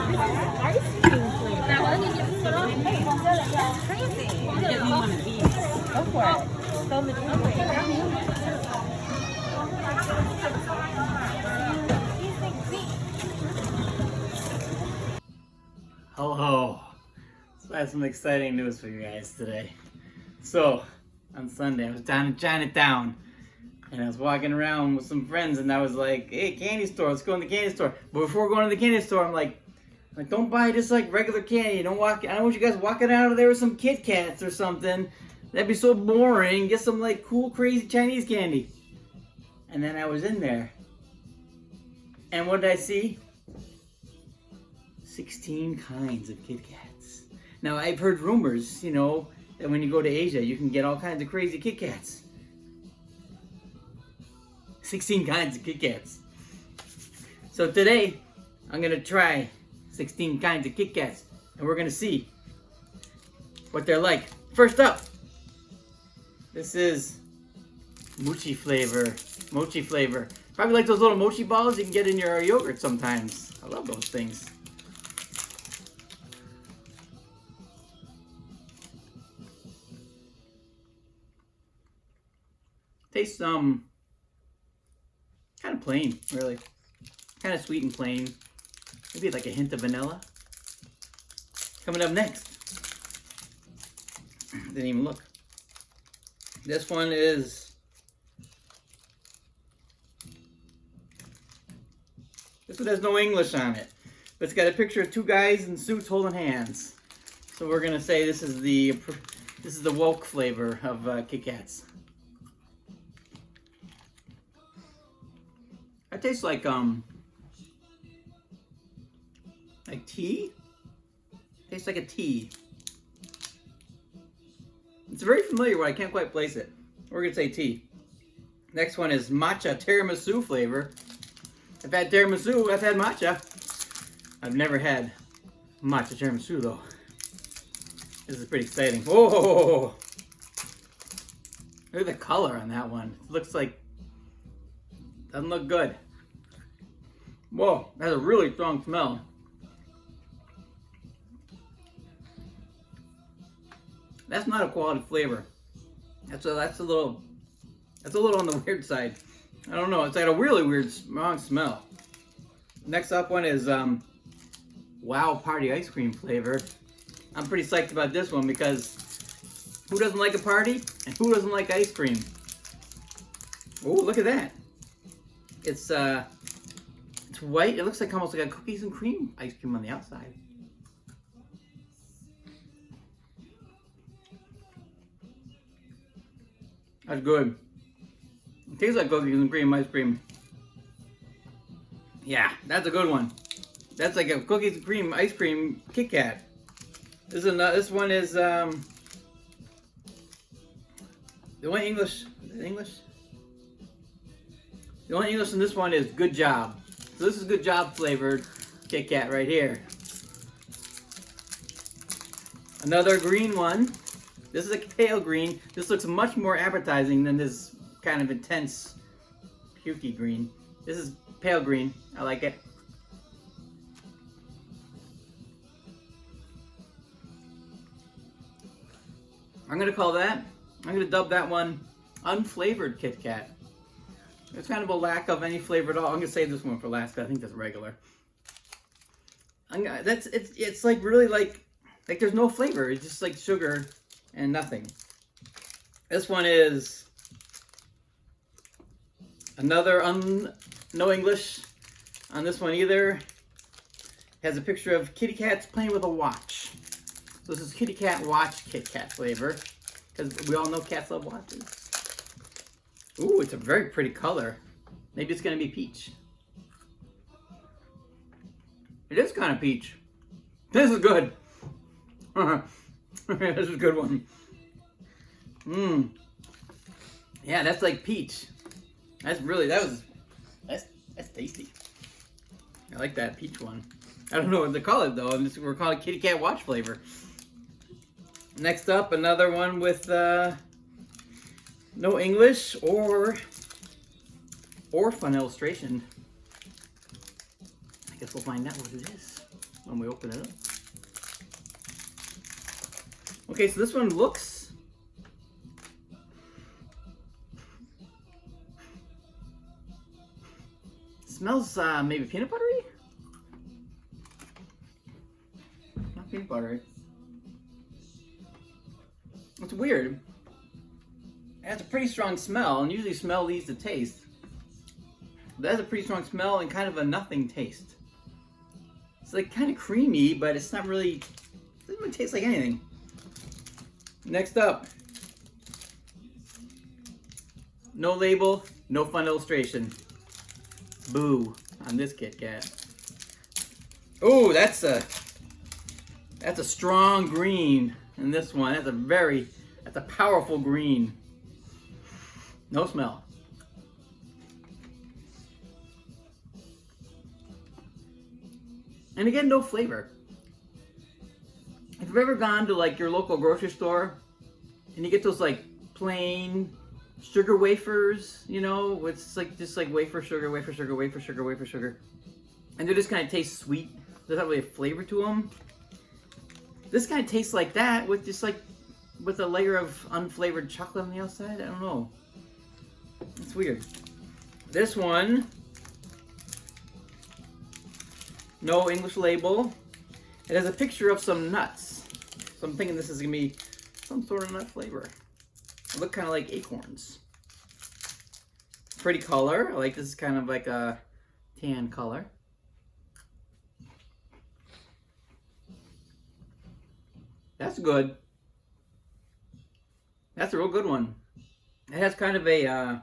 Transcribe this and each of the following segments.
Ice cream flavor. Go for it. Go Hello. So I have some exciting news for you guys today. So, on Sunday, I was down in Chinatown, and I was walking around with some friends, and I was like, hey, candy store, let's go in the candy store. But before going to the candy store, I'm like, don't buy just like regular candy. I don't want you guys walking out of there with some Kit Kats or something. That'd be so boring. Get some like cool, crazy Chinese candy. And then I was in there, and what did I see? 16 kinds of Kit Kats. Now, I've heard rumors, that when you go to Asia, you can get all kinds of crazy Kit Kats. 16 kinds of Kit Kats. So today, I'm going to try 16 kinds of Kit Kats, and we're going to see what they're like. First up, this is Mochi flavor. Mochi flavor. Probably like those little mochi balls you can get in your yogurt sometimes. I love those things. Tastes kind of plain, really. Kind of sweet and plain. Maybe like a hint of vanilla. Coming up next. Didn't even look. This one is this one has no English on it, but it's got a picture of two guys in suits holding hands. So we're gonna say this is the woke flavor of Kit Kats. That tastes like tea. Tastes like a tea. It's a very familiar one. I can't quite place it. We're gonna say tea. Next one is Matcha Tiramisu flavor. I've had tiramisu. I've had matcha. I've never had matcha tiramisu though. This is pretty exciting. Whoa! Look at the color on that one. It looks like doesn't look good. Whoa, that has a really strong smell. That's not a quality flavor. That's a little on the weird side. I don't know. It's like a really weird, strong smell. Next up one is Wow Party ice cream flavor. I'm pretty psyched about this one because who doesn't like a party and who doesn't like ice cream? Oh, look at that. It's white. It looks like almost like a cookies and cream ice cream on the outside. That's good. It tastes like cookies and cream ice cream. Yeah, that's a good one. That's like a cookies and cream ice cream Kit Kat. This one is the only English. Is it English? The only English in this one is good job. So this is good job flavored Kit Kat right here. Another green one. This is a pale green. This looks much more appetizing than this kind of intense pukey green. This is pale green. I like it. I'm gonna dub that one unflavored Kit Kat. There's kind of a lack of any flavor at all. I'm gonna save this one for last because I think that's regular. It's like really like there's no flavor. It's just like sugar and nothing. This one is another no English on this one either. Has a picture of kitty cats playing with a watch. So this is kitty cat watch Kit Kat flavor because we all know cats love watches. Ooh, it's a very pretty color. Maybe it's gonna be peach. It is kind of peach. This is good. This is a good one. Yeah, that's like peach. That's tasty. I like that peach one. I don't know what to call it though. We're calling it kitty cat watch flavor. Next up, another one with no English or fun illustration. I guess we'll find out what it is when we open it up. Okay, so this one looks... smells maybe peanut buttery? Not peanut buttery. It's weird. It has a pretty strong smell, and usually smell leads to taste. That has a pretty strong smell and kind of a nothing taste. It's like kind of creamy, but it's not really, it doesn't really taste like anything. Next up, no label, no fun illustration. Boo on this Kit Kat. Oh, that's a strong green in this one. That's a powerful green. No smell. And again, no flavor. If you've ever gone to like your local grocery store and you get those like plain sugar wafers, you know, it's like just like wafer sugar, wafer sugar, wafer sugar, wafer sugar, and they just kind of taste sweet. There's not really a flavor to them. This kind of tastes like that with just like with a layer of unflavored chocolate on the outside. I don't know. It's weird. This one, no English label. It has a picture of some nuts. So I'm thinking this is gonna be some sort of nut flavor. They look kind of like acorns. Pretty color. I like this is kind of like a tan color. That's good. That's a real good one. It has kind of a, I'm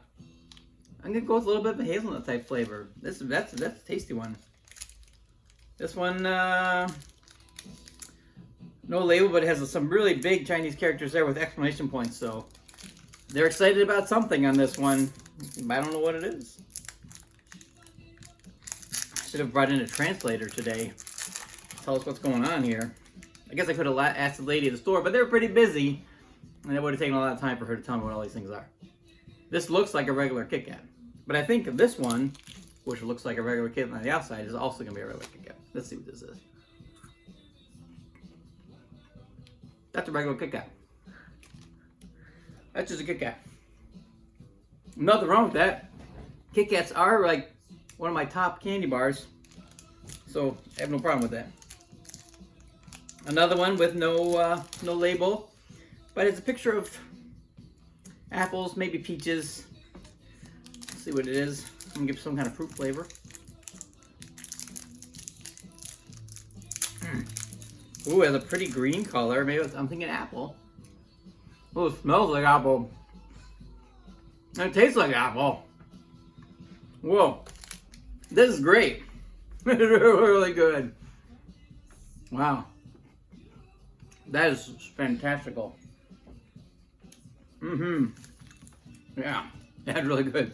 gonna go with a little bit of a hazelnut type flavor. That's a tasty one. This one, no label, but it has some really big Chinese characters there with exclamation points. So they're excited about something on this one. I don't know what it is. I should have brought in a translator today. Tell us what's going on here. I guess I could have asked the lady at the store, but they were pretty busy, and it would have taken a lot of time for her to tell me what all these things are. This looks like a regular Kit Kat, but I think this one, which looks like a regular Kit Kat on the outside, is also going to be a regular Kit Kat. Let's see what this is. That's a regular Kit Kat. That's just a Kit Kat. Nothing wrong with that. Kit Kats are like one of my top candy bars, so I have no problem with that. Another one with no label, but it's a picture of apples, maybe peaches. Let's see what it is. I'm gonna give some kind of fruit flavor. Ooh, it has a pretty green color. Maybe I'm thinking apple. Oh, it smells like apple. And it tastes like apple. Whoa, this is great. It's really good. Wow. That is fantastical. Yeah, that's really good.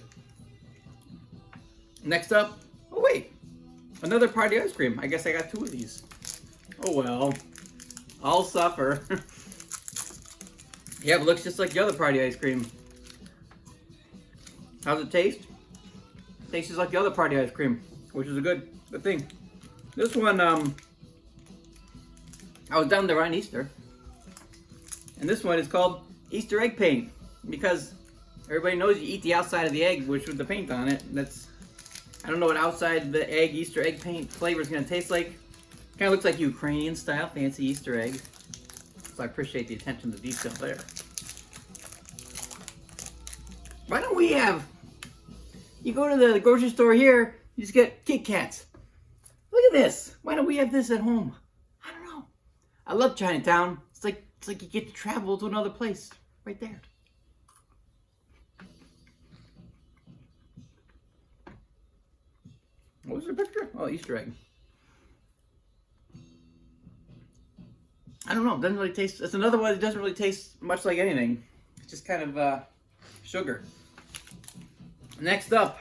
Next up, oh wait, another party ice cream. I guess I got two of these. Oh well, I'll suffer. Yeah, it looks just like the other party ice cream. How's it taste? Tastes just like the other party ice cream, which is a good thing. This one, I was down there on Easter, and this one is called Easter egg paint because everybody knows you eat the outside of the egg, which with the paint on it. I don't know what outside the egg Easter egg paint flavor is going to taste like. Kind of looks like Ukrainian style fancy Easter egg. So I appreciate the attention to detail there. Why don't we have? You go to the grocery store here, you just get Kit Kats. Look at this. Why don't we have this at home? I don't know. I love Chinatown. It's like you get to travel to another place right there. What was the picture? Oh, Easter egg. I don't know. It doesn't really taste. It's another one that doesn't really taste much like anything. It's just kind of sugar. Next up,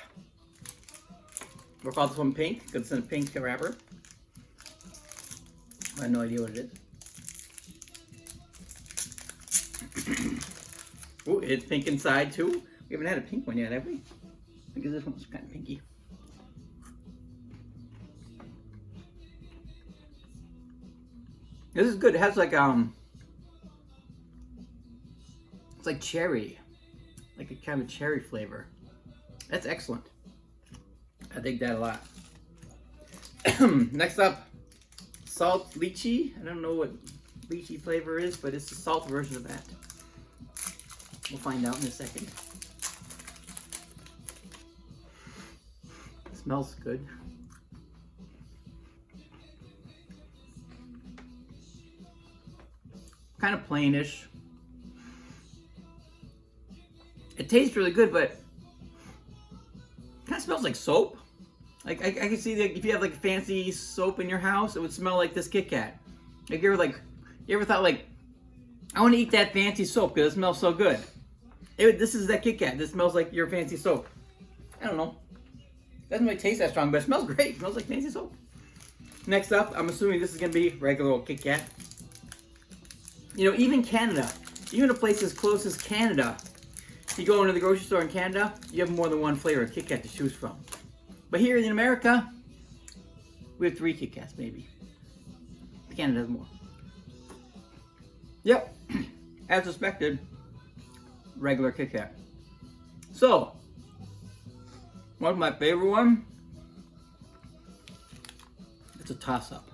we'll call this one pink because it's in a pink wrapper. I have no idea what it is. Oh, it's pink inside too. We haven't had a pink one yet, have we? I think this one's kind of pinky. This is good. It has like it's like cherry, like a kind of cherry flavor. That's excellent. I dig that a lot. Next up, salt lychee. I don't know what lychee flavor is, but it's the salt version of that. We'll find out in a second. It smells good. Kind of plainish. It tastes really good, but it kind of smells like soap. Like I can see that if you have like fancy soap in your house, it would smell like this Kit Kat. Like you ever thought like, I want to eat that fancy soap because it smells so good. This is that Kit Kat. This smells like your fancy soap. I don't know. Doesn't really taste that strong, but it smells great. It smells like fancy soap. Next up, I'm assuming this is gonna be regular old Kit Kat. You know, even Canada, even a place as close as Canada, if you go into the grocery store in Canada, you have more than one flavor of Kit Kat to choose from. But here in America, we have 3 Kit Kats maybe. Canada has more. Yep, as suspected, regular Kit Kat. So, what's my favorite one? It's a toss-up.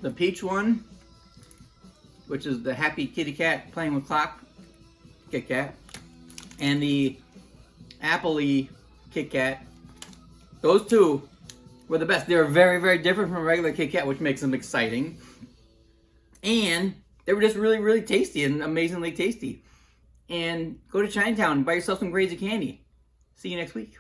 The peach one, which is the Happy Kitty Cat playing with clock Kit Kat, and the Appley Kit Kat. Those two were the best. They were very, very different from a regular Kit Kat, which makes them exciting. And they were just really, really tasty and amazingly tasty. And go to Chinatown and buy yourself some grades of candy. See you next week.